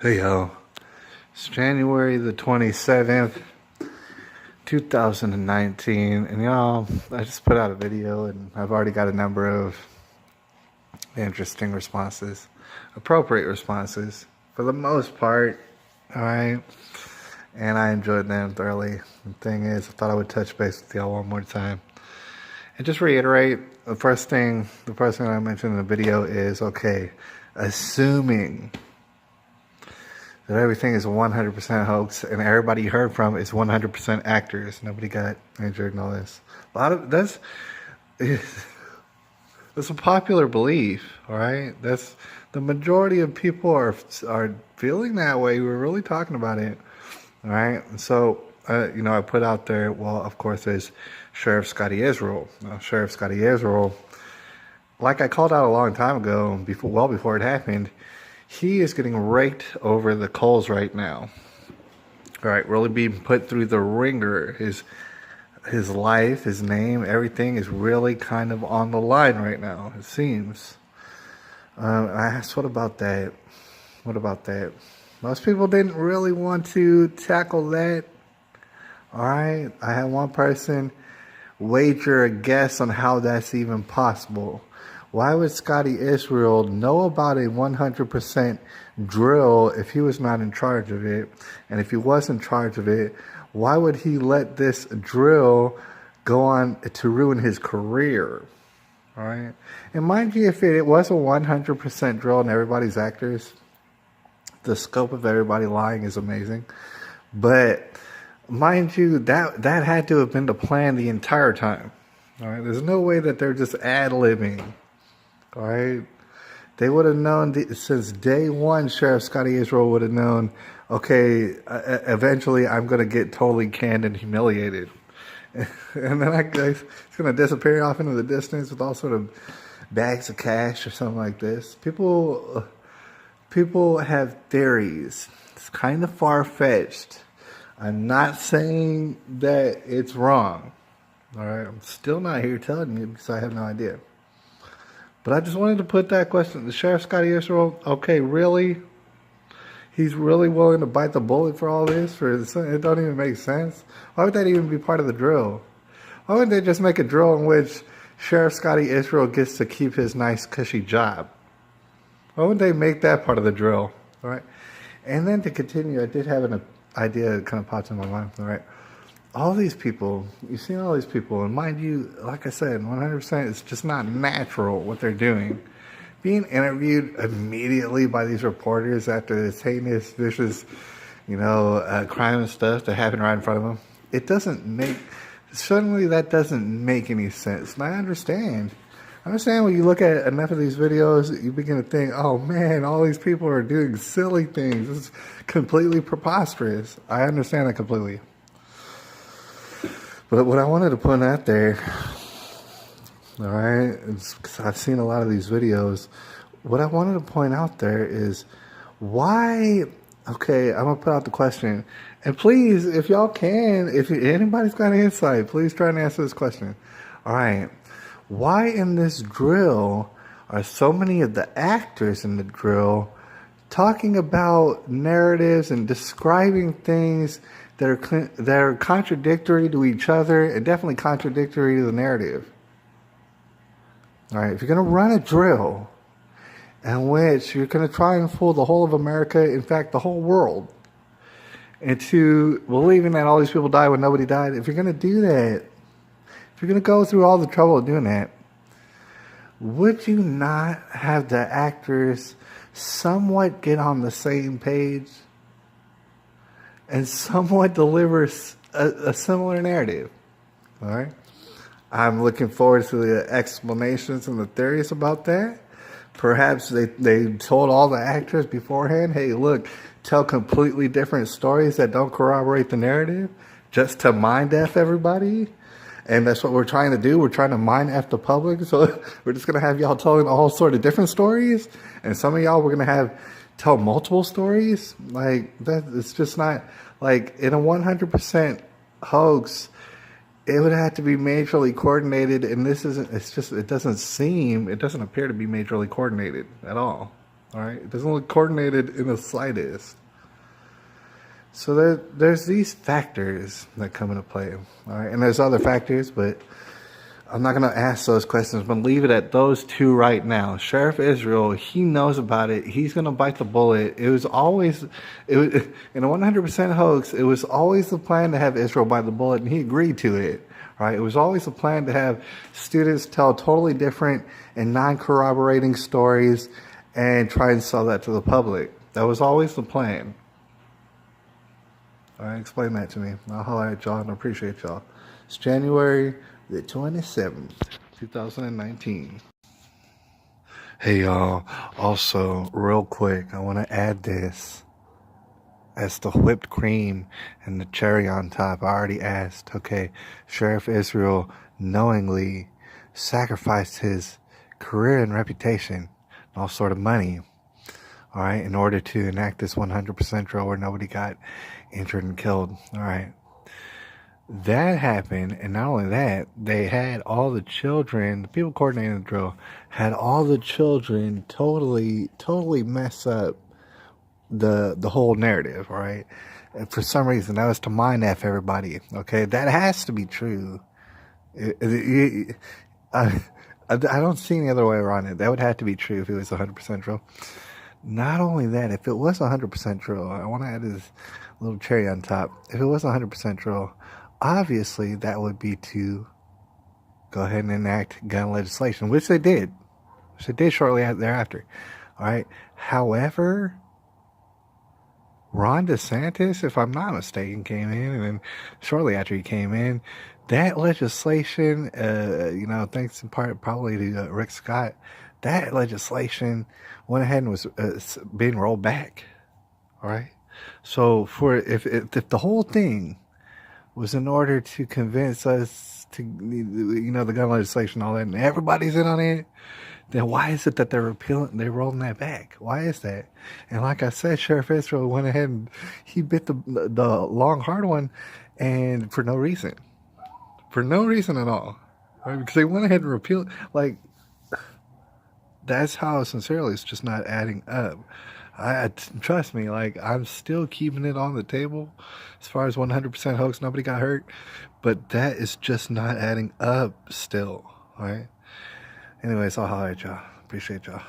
Hey yo, it's January the 27th, 2019, and y'all, I just put out a video and I've already got a number of interesting responses, appropriate responses for the most part, alright? And I enjoyed them thoroughly. The thing is, I thought I would touch base with y'all one more time. And just reiterate, the first thing I mentioned in the video is, okay, assuming that everything is 100% hoax and everybody you heard from is 100% actors. Nobody got injured and all this. That's a popular belief, all right? That's the majority of people are feeling that way. We're really talking about it, all right? And so, I put out there. Well, of course, there's Sheriff Scotty Israel. Now, Sheriff Scotty Israel, like I called out a long time ago, well before it happened. He is getting raked over the coals right now. All right, really being put through the ringer. His life, his name, everything is really kind of on the line right now, it seems. I asked, what about that? What about that? Most people didn't really want to tackle that. All right, I had one person wager a guess on how that's even possible. Why would Scotty Israel know about a 100% drill if he was not in charge of it? And if he was in charge of it, why would he let this drill go on to ruin his career? All right. And mind you, if it was a 100% drill and everybody's actors, the scope of everybody lying is amazing. But mind you, that had to have been the plan the entire time. All right. There's no way that they're just ad-libbing. All right, they would have known since day one. Sheriff Scotty Israel would have known. Okay, eventually I'm going to get totally canned and humiliated, and then it's going to disappear off into the distance with all sort of bags of cash or something like this. People have theories. It's kind of far-fetched. I'm not saying that it's wrong. All right, I'm still not here telling you because I have no idea. But I just wanted to put that question. The Sheriff Scotty Israel, okay, really? He's really willing to bite the bullet for all this? It don't even make sense. Why would that even be part of the drill? Why wouldn't they just make a drill in which Sheriff Scotty Israel gets to keep his nice, cushy job? Why wouldn't they make that part of the drill? All right. And then to continue, I did have an idea that kind of popped in my mind. All right. All these people, you've seen all these people, and mind you, like I said, 100%, it's just not natural what they're doing. Being interviewed immediately by these reporters after this heinous, vicious, crime and stuff that happened right in front of them, suddenly that doesn't make any sense. And I understand when you look at enough of these videos, you begin to think, oh man, all these people are doing silly things. This is completely preposterous. I understand that completely. But what I wanted to put out there, all right, because I've seen a lot of these videos, what I wanted to point out there is why, okay, I'm going to put out the question. And please, if y'all can, if anybody's got an insight, please try and answer this question. All right, why in this drill are so many of the actors in the drill talking about narratives and describing things that are contradictory to each other and definitely contradictory to the narrative? All right, if you're going to run a drill in which you're going to try and fool the whole of America, in fact, the whole world, into believing that all these people died when nobody died, if you're going to do that, if you're going to go through all the trouble of doing that, would you not have the actors somewhat get on the same page and somewhat delivers a similar narrative? All right. I'm looking forward to the explanations and the theories about that. Perhaps they told all the actors beforehand, hey, look, tell completely different stories that don't corroborate the narrative just to mind F everybody. And that's what we're trying to do. We're trying to mind F the public. So we're just going to have y'all telling all sort of different stories. And some of y'all we're going to tell multiple stories. Like, that, it's just not, like, in a 100% hoax, it would have to be majorly coordinated, and it doesn't appear to be majorly coordinated at all. All right, it doesn't look coordinated in the slightest. So there's these factors that come into play. All right, and there's other factors, but I'm not going to ask those questions. I'm going to leave it at those two right now. Sheriff Israel, he knows about it. He's going to bite the bullet. It was in a 100% hoax, it was always the plan to have Israel bite the bullet, and he agreed to it. Right? It was always the plan to have students tell totally different and non-corroborating stories and try and sell that to the public. That was always the plan. All right, explain that to me. I'll holler at y'all and appreciate y'all. It's January the 27th, 2019. Hey y'all, also real quick, I want to add this as the whipped cream and the cherry on top. I already asked, okay, Sheriff Israel knowingly sacrificed his career and reputation and all sort of money, all right, in order to enact this 100% drill where nobody got injured and killed. All right. That happened, and not only that, they had all the children, the people coordinating the drill, had all the children totally mess up the whole narrative, right? And for some reason, that was to mind F everybody, okay? That has to be true. I don't see any other way around it. That would have to be true if it was 100% drill. Not only that, if it was 100% drill, I want to add this little cherry on top. If it was 100% drill, obviously that would be to go ahead and enact gun legislation, which they did. Which they did shortly thereafter. All right. However, Ron DeSantis, if I'm not mistaken, came in, and then shortly after he came in, that legislation, thanks in part probably to Rick Scott, that legislation went ahead and was being rolled back. All right. So if the whole thing was in order to convince us to, the gun legislation, all that, and everybody's in on it, then why is it that they're rolling that back? Why is that? And like I said, Sheriff Israel went ahead and he bit the long, hard one, and for no reason at all, right? Because they went ahead and repealed. Like, that's how sincerely it's just not adding up. Trust me, like, I'm still keeping it on the table as far as 100% hoax, nobody got hurt, but that is just not adding up still, all right? Anyways, I'll holler at y'all. Appreciate y'all.